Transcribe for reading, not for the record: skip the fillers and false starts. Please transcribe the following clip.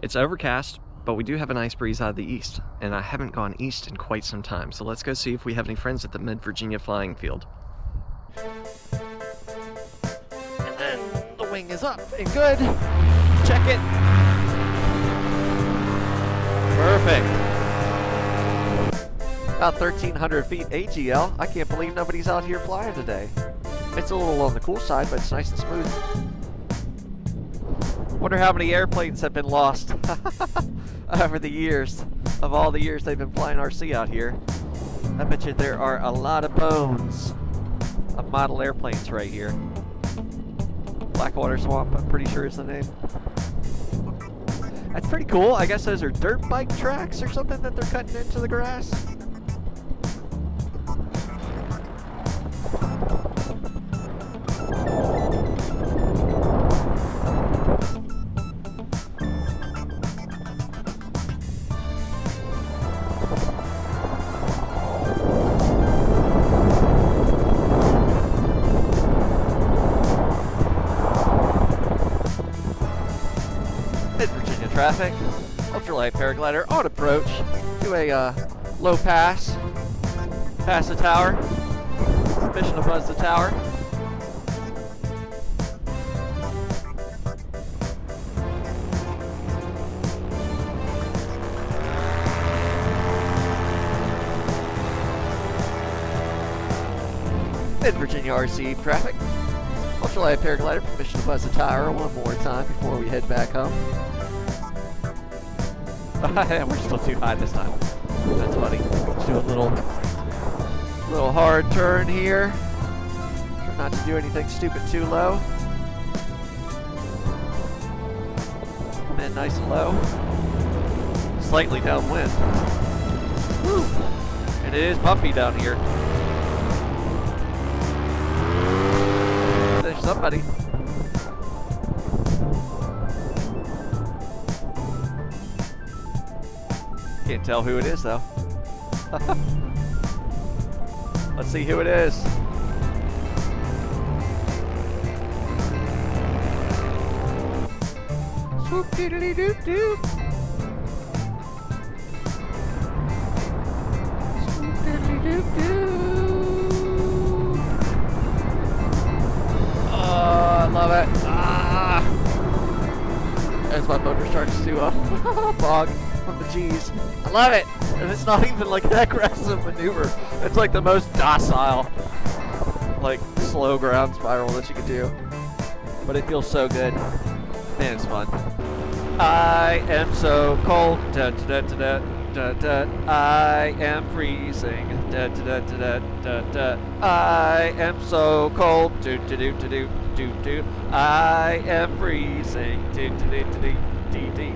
It's overcast, but we do have a nice breeze out of the east, and I haven't gone east in quite some time, so let's go see if we have any friends at the Mid-Virginia flying field. And then the wing is up and good. Check it. Perfect. About 1,300 feet AGL. I can't believe nobody's out here flying today. It's a little on the cool side, but it's nice and smooth. Wonder how many airplanes have been lost over the years, of all the years they've been flying RC out here. I bet you there are a lot of bones of model airplanes right here. Blackwater Swamp, I'm pretty sure is the name. That's pretty cool. I guess those are dirt bike tracks or something that they're cutting into the grass. Mid-Virginia traffic, ultralight paraglider on approach to a low pass, past the tower, mission above the tower. Mid-Virginia RC traffic. Ultralight paraglider, permission to buzz the tower one more time before we head back home. We're still too high this time. That's funny. Let's do a little hard turn here. Try not to do anything stupid too low. Come in nice and low. Slightly downwind. Woo! And it is bumpy down here. There's somebody. Can't tell who it is though. Let's see who it is. Swoop diddly doop doop. Swoop diddly doop doop. Oh, I love it. Ah! As my motor starts to bog from the G's. I love it! And it's not even like an aggressive maneuver. It's like the most docile, like, slow ground spiral that you can do. But it feels so good. Man, it's fun. I am so cold. Da, da, da, da, da, da. I am freezing. Da, da, da, da, da, da. I am so cold. Do, do, do, do, do, do, do. I am freezing. Do, do, do, do, do, do, do.